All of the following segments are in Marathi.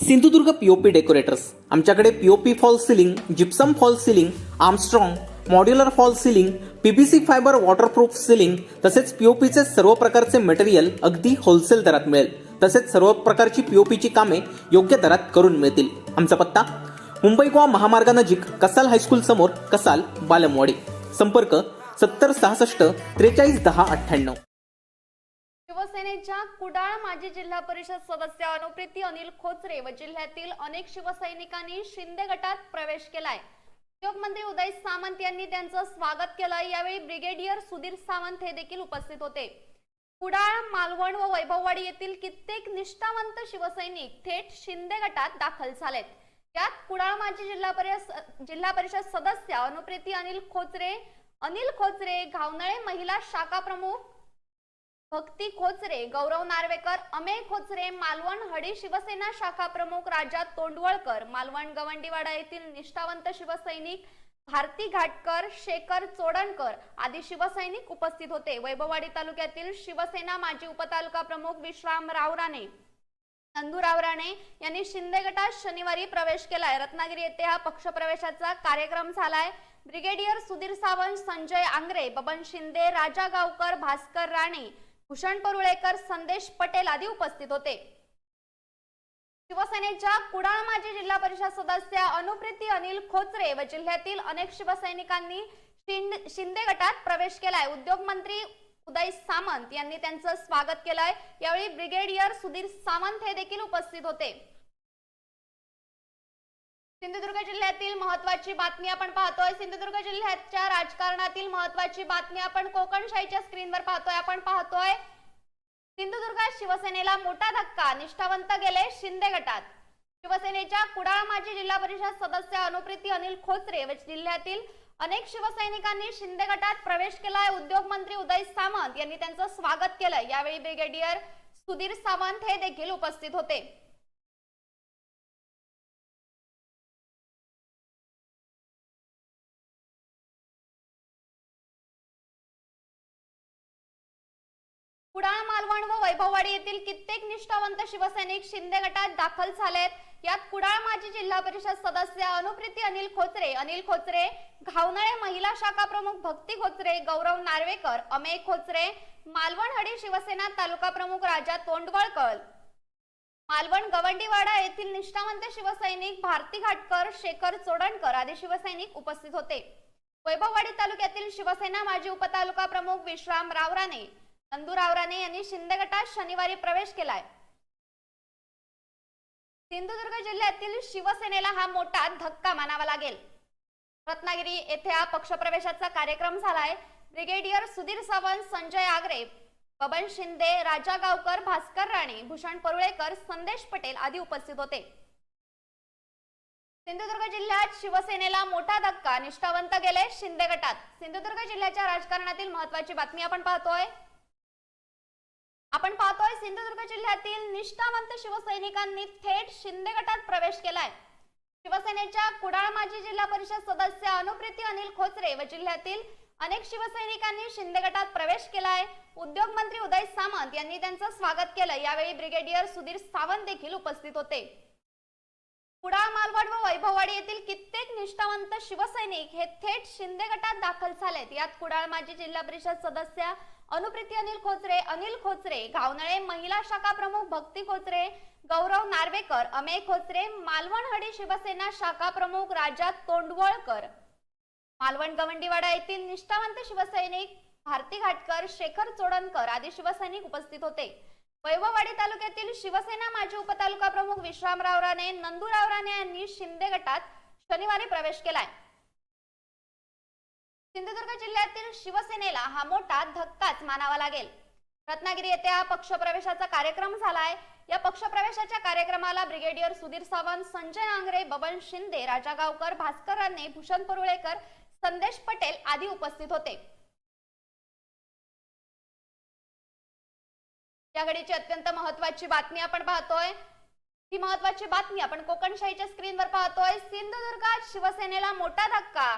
सिंधुदुर्ग पीओपी डेकोरेटर्स आमच्याकडे POP fall ceiling, gypsum fall ceiling, Armstrong, modular fall ceiling, PPC fibre waterproof ceiling तसेच पीओपीचे सर्व प्रकारचे मटेरियल अगदी होलसेल दरात मिळेल. तसेच सर्व प्रकारची पीओपीची कामे योग्य दरात करून मिळतील. आमचा पत्ता मुंबई गोवा महामार्गानजीक कसाल हायस्कूल समोर, कसाल, बालमवाडी. संपर्क 7066 43 10 98. शिवसेनेच्या कुडाळ माजी जिल्हा परिषद सदस्य अनुप्रीती अनिल खोचरे व जिल्ह्यातील अनेक शिवसैनिकांनी शिंदे गटात प्रवेश केलाय. उद्योगमंत्री उदय सामंत यांनी त्यांचं स्वागत केलं. यावेळी ब्रिगेडियर सुधीर सावंत हे देखील उपस्थित होते. कुडाळ, मालवण व वैभववाडी येथील कित्येक निष्ठावंत शिवसैनिक थेट शिंदे गटात दाखल झालेत. यात कुडाळ माजी जिल्हा परिषद सदस्य अनुप्रीती अनिल खोचरे, घावनळे महिला शाखा प्रमुख भक्ती खोचरे, गौरव नार्वेकर, अमेय खोचरे, मालवण हडी शिवसेना शाखा प्रमुख राजा तोंडवळकर, मालवण गवंडीवाडा येथील निष्ठावंत शिवसैनिक भारती घाटकर, शेखर चोडणकर आदी शिवसैनिक उपस्थित होते. वैभववाडी तालुक्यातील शिवसेना माजी उपतालुका प्रमुख विश्राम रावराणे, नंदू रावराणे यांनी शिंदे गटात शनिवारी प्रवेश केलाय. रत्नागिरी येथे हा पक्षप्रवेशाचा कार्यक्रम झालाय. ब्रिगेडियर सुधीर सावंत, संजय आंग्रे, बबन शिंदे, राजा गावकर, भास्कर राणे, भूषण परुळेकर, संदेश पटेल आदी उपस्थित होते. शिवसेनेच्या कुडाळ माजी जिल्हा परिषद सदस्य अनुप्रीती अनिल खोचरे व जिल्ह्यातील अनेक शिवसैनिकांनी शिंदे गटात प्रवेश केलाय. उद्योगमंत्री उदय सामंत यांनी त्यांचं स्वागत केलंय. यावेळी ब्रिगेडियर सुधीर सावंत हे देखील उपस्थित होते. सिंधुदुर्ग जिल्ह्यातील महत्त्वाची बातमी आपण पाहतोय. सिंधुदुर्ग जिल्ह्याच्या राजकारणातील महत्त्वाची बातमी आपण कोकणशाहीच्या स्क्रीनवर पाहतोय. आपण पाहतोय सिंधुदुर्गात शिवसेनेला मोठा धक्का, निष्ठावंत गेले शिंदे गटात. शिवसेनेच्या कुडाळ माजी जिल्हा परिषद सदस्य अनुप्रीती अनिल खोचरे व जिल्ह्यातील अनेक शिवसैनिकांनी शिंदे गटात प्रवेश केलाय. उद्योगमंत्री उदय सामंत यांनी त्यांचं स्वागत केलं. यावेळी ब्रिगेडियर सुधीर सावंत हे देखील उपस्थित होते. कुडाळ, मालवण व वैभववाडी येथील कित्येक निष्ठावंत शिवसैनिक शिंदे गटात दाखल झालेत. यात कुडाळ माजी जिल्हा परिषद सदस्य अनुप्रीती अनिल खोचरे, घावनळे महिला शाखा प्रमुख भक्ती खोचरे, गौरव नार्वेकर, अमेय खोचरे, मालवण हडी शिवसेना तालुका प्रमुख राजा तोंडवळकर, मालवण गवंडीवाडा येथील निष्ठावंत शिवसैनिक भारती घाटकर, शेखर चोडणकर आदी शिवसैनिक उपस्थित होते. वैभववाडी तालुक्यातील शिवसेना माजी उपतालुका प्रमुख विश्राम रावराणे, नंदू रावराणे यांनी शिंदे गटात शनिवारी प्रवेश केलाय. सिंधुदुर्ग जिल्ह्यातील शिवसेनेला हा मोठा धक्का मानावा लागेल. रत्नागिरी येथे हा पक्षप्रवेशाचा कार्यक्रम झालाय. ब्रिगेडियर सुधीर सावंत, संजय आंग्रे, बबन शिंदे, राजा गावकर, भास्कर राणे, भूषण परुळेकर, संदेश पटेल आदी उपस्थित होते. सिंधुदुर्ग जिल्ह्यात शिवसेनेला मोठा धक्का, निष्ठावंत गेले शिंदे गटात. सिंधुदुर्ग जिल्ह्याच्या राजकारणातील महत्त्वाची बातमी आपण पाहतोय. सिंधुदुर्ग जिल्ह्यातील निष्ठावंत शिवसैनिकांनी थेट शिंदे गटात प्रवेश केलाय. शिवसेनेच्या कुडाळ माजी जिल्हा परिषद सदस्य अनुप्रीती अनिल खोचरे व जिल्ह्यातील अनेक शिवसैनिकांनी शिंदे गटात प्रवेश केलाय. उद्योगमंत्री उदय सामंत यांनी त्यांचं स्वागत केलं. यावेळी ब्रिगेडियर सुधीर सावंत देखील उपस्थित होते. कुडाळ, मालवण व वैभववाडी येथील कित्येक निष्ठावंत शिवसैनिक हे थेट शिंदे गटात दाखल झालेत. यात कुडाळ माजी जिल्हा परिषद सदस्य अनुप्रीती अनिल खोचरे, घावनळे महिला शाखा प्रमुख भक्ती खोचरे, गौरव नार्वेकर, अमेय खोचरे, मालवण हडी शिवसेना शाखा प्रमुख राजा तोंडवळकर, मालवण गवंडीवाडा येथील निष्ठावंत शिवसैनिक भारती घाटकर, शेखर चोडणकर आदी शिवसैनिक उपस्थित होते. वैभववाडी तालुक्यातील शिवसेना माजी उपतालुका प्रमुख विश्राम रावराणे, नंदू रावराणे यांनी शिंदे गटात शनिवारी प्रवेश केलाय. सिंधुदुर्ग जिल्ह्यातील शिवसेनेला हा मोठा धक्काच मानावा लागेल. रत्नागिरी येथे हा पक्षप्रवेशाचा कार्यक्रम झालाय. या पक्षप्रवेशाच्या कार्यक्रमाला ब्रिगेडियर सुधीर सावंत, संजय आंग्रे, बबन शिंदे, राजा गावकर, भास्कर राणे, भूषण परुळेकर, संदेश पटेल आदी उपस्थित होते. या घडीची अत्यंत महत्त्वाची बातमी आपण पाहतोय. ही महत्त्वाची बातमी आपण कोकणशाहीच्या स्क्रीनवर पाहतोय. सिंधुदुर्गात शिवसेनेला मोठा धक्का,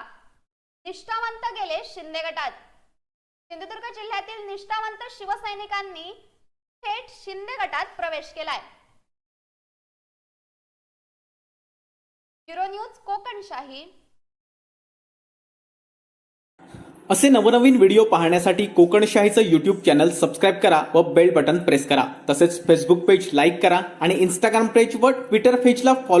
निष्ठावंत गेले शिंदे गटात. सिंधुदुर्ग जिल्ह्यातील निष्ठावंत शिवसैनिकांनी थेट शिंदे गटात प्रवेश केलाय. Bureau news Kokanshahi. असे नवनवीन व्हिडिओ पाहण्यासाठी कोकणशाहीचं यूट्यूब चॅनल सबस्क्राईब करा व बेल बटन प्रेस करा. तसेच फेसबुक पेज लाईक करा आणि इंस्टाग्राम पेज व ट्विटर पेजला फॉलो